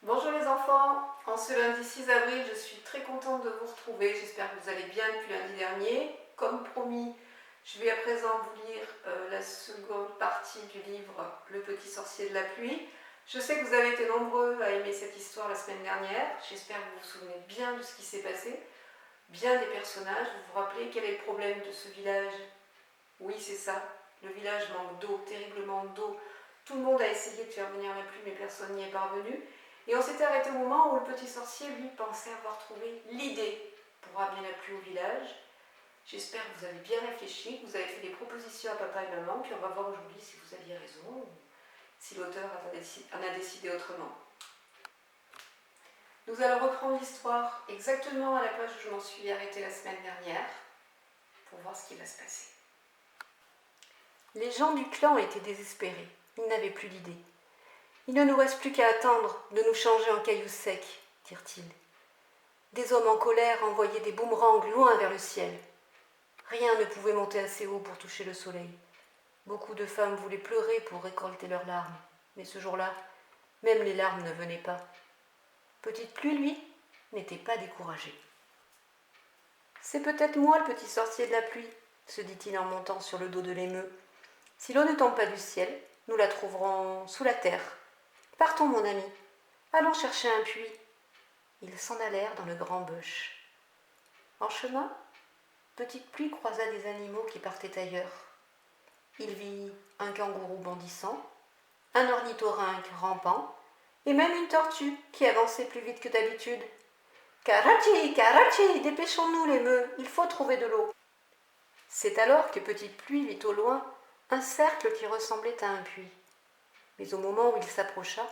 Bonjour les enfants, en ce lundi 6 avril, je suis très contente de vous retrouver. J'espère que vous allez bien depuis lundi dernier. Comme promis, je vais à présent vous lire la seconde partie du livre Le petit sorcier de la pluie. Je sais que vous avez été nombreux à aimer cette histoire la semaine dernière. J'espère que vous vous souvenez bien de ce qui s'est passé, bien des personnages. Vous vous rappelez quel est le problème de ce village? Oui, c'est ça, le village manque d'eau, terriblement d'eau. Tout le monde a essayé de faire venir la pluie, mais personne n'y est parvenu. Et on s'était arrêté au moment où le petit sorcier, lui, pensait avoir trouvé l'idée pour ramener la pluie au village. J'espère que vous avez bien réfléchi, que vous avez fait des propositions à papa et maman, puis on va voir aujourd'hui si vous aviez raison ou si l'auteur en a décidé autrement. Nous allons reprendre l'histoire exactement à la page où je m'en suis arrêtée la semaine dernière pour voir ce qui va se passer. Les gens du clan étaient désespérés, ils n'avaient plus d'idée. « Il ne nous reste plus qu'à attendre de nous changer en cailloux secs, dirent-ils. Des hommes en colère envoyaient des boomerangs loin vers le ciel. Rien ne pouvait monter assez haut pour toucher le soleil. Beaucoup de femmes voulaient pleurer pour récolter leurs larmes, mais ce jour-là, même les larmes ne venaient pas. Petite Pluie, lui, n'était pas découragé. « C'est peut-être moi le petit sorcier de la pluie, se dit-il en montant sur le dos de l'émeu. Si l'eau ne tombe pas du ciel, nous la trouverons sous la terre. Partons, mon ami, allons chercher un puits. » Ils s'en allèrent dans le grand bush. En chemin, Petite Pluie croisa des animaux qui partaient ailleurs. Il vit un kangourou bondissant, un ornithorynque rampant, et même une tortue qui avançait plus vite que d'habitude. « Karachi, Karachi, dépêchons-nous les meux, il faut trouver de l'eau. » C'est alors que Petite Pluie vit au loin un cercle qui ressemblait à un puits. Mais au moment où il s'approcha,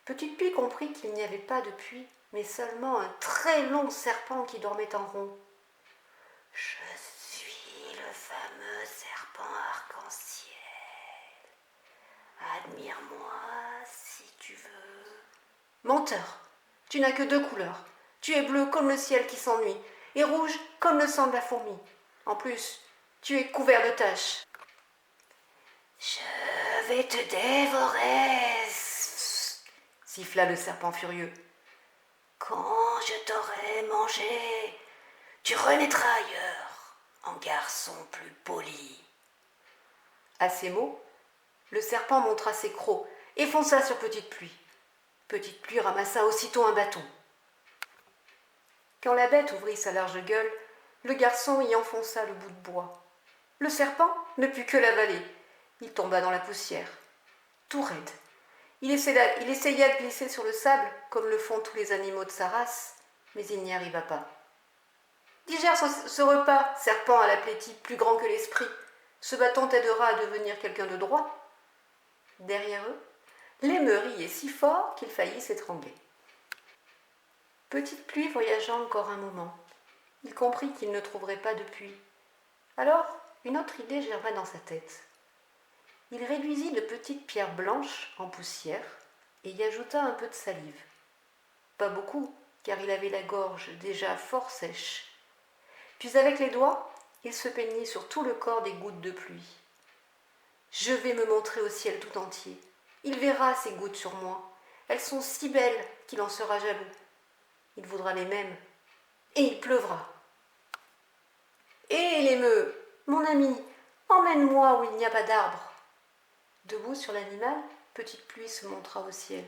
Petite Pluie comprit qu'il n'y avait pas de puits, mais seulement un très long serpent qui dormait en rond. « Je suis le fameux serpent arc-en-ciel. Admire-moi si tu veux. »« Menteur, tu n'as que 2 couleurs. Tu es bleu comme le ciel qui s'ennuie, et rouge comme le sang de la fourmi. En plus, tu es couvert de taches. »« Je vais te dévorer, siffla le serpent furieux. Quand je t'aurai mangé, tu renaîtras ailleurs, en garçon plus poli. À ces mots, le serpent montra ses crocs et fonça sur Petite Pluie. Petite Pluie ramassa aussitôt un bâton. Quand la bête ouvrit sa large gueule, le garçon y enfonça le bout de bois. Le serpent ne put que l'avaler. Il tomba dans la poussière, tout raide. Il essaya de glisser sur le sable, comme le font tous les animaux de sa race, mais il n'y arriva pas. « Digère ce repas, serpent à l'appétit plus grand que l'esprit. Ce bâton t'aidera à devenir quelqu'un de droit. » Derrière eux, l'émeu riait si fort qu'il faillit s'étrangler. Petite Pluie voyagea encore un moment. Il comprit qu'il ne trouverait pas de puits. Alors, une autre idée germa dans sa tête. Il réduisit de petites pierres blanches en poussière et y ajouta un peu de salive. Pas beaucoup, car il avait la gorge déjà fort sèche. Puis avec les doigts, il se peignit sur tout le corps des gouttes de pluie. « Je vais me montrer au ciel tout entier. Il verra ces gouttes sur moi. Elles sont si belles qu'il en sera jaloux. Il voudra les mêmes, et il pleuvra. »« Hé, l'émeu, mon ami, emmène-moi où il n'y a pas d'arbre. » Debout sur l'animal, Petite Pluie se montra au ciel.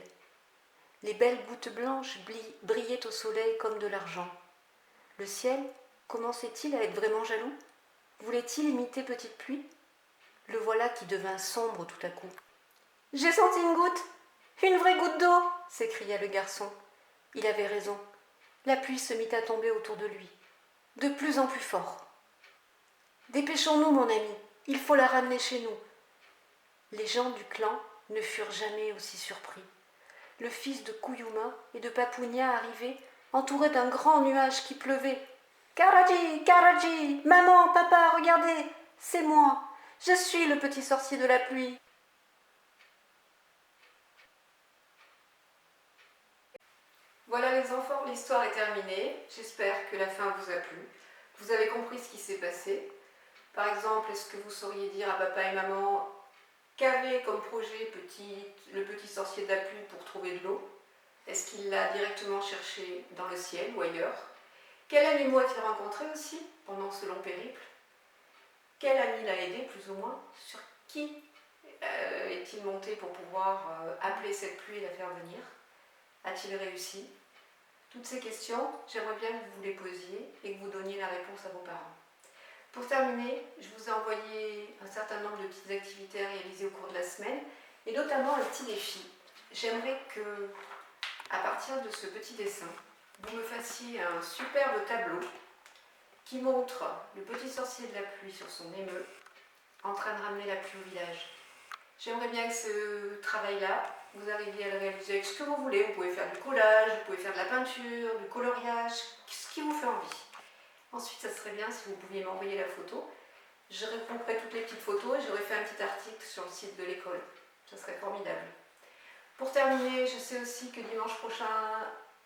Les belles gouttes blanches brillaient au soleil comme de l'argent. Le ciel commençait-il à être vraiment jaloux? Voulait-il imiter Petite Pluie? Le voilà qui devint sombre tout à coup. « J'ai senti une vraie goutte d'eau !» s'écria le garçon. Il avait raison. La pluie se mit à tomber autour de lui, de plus en plus fort. « Dépêchons-nous, mon ami, il faut la ramener chez nous. » Les gens du clan ne furent jamais aussi surpris. Le fils de Kouyouma et de Papounia arrivait, entouré d'un grand nuage qui pleuvait. « Karaji, Karaji, maman, papa, regardez, c'est moi, je suis le petit sorcier de la pluie. » Voilà les enfants, l'histoire est terminée. J'espère que la fin vous a plu. Vous avez compris ce qui s'est passé. Par exemple, est-ce que vous sauriez dire à papa et maman qu'avait comme projet le petit sorcier de la pluie pour trouver de l'eau? Est-ce qu'il l'a directement cherché dans le ciel ou ailleurs? Quels animaux a-t-il rencontré aussi pendant ce long périple? Quel ami l'a aidé plus ou moins? Sur qui est-il monté pour pouvoir appeler cette pluie et la faire venir? A-t-il réussi? Toutes ces questions, j'aimerais bien que vous les posiez et que vous donniez la réponse à vos parents. Pour terminer, je vous ai envoyé un certain nombre de petites activités à réaliser au cours de la semaine, et notamment un petit défi. J'aimerais que, à partir de ce petit dessin, vous me fassiez un superbe tableau qui montre le petit sorcier de la pluie sur son émeu, en train de ramener la pluie au village. J'aimerais bien que ce travail-là, vous arriviez à le réaliser avec ce que vous voulez. Vous pouvez faire du collage, vous pouvez faire de la peinture, du coloriage, ce qui vous fait envie. Ensuite, ça serait bien si vous pouviez m'envoyer la photo. Je répondrai toutes les petites photos et j'aurais fait un petit article sur le site de l'école. Ça serait formidable. Pour terminer, je sais aussi que dimanche prochain,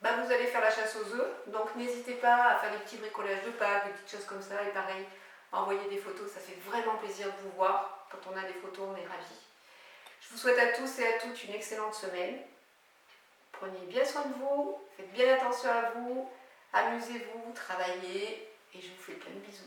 vous allez faire la chasse aux œufs. Donc n'hésitez pas à faire des petits bricolages de Pâques, des petites choses comme ça. Et pareil, envoyer des photos, ça fait vraiment plaisir de vous voir. Quand on a des photos, on est ravis. Je vous souhaite à tous et à toutes une excellente semaine. Prenez bien soin de vous, faites bien attention à vous, amusez-vous, travaillez et je vous fais plein de bisous.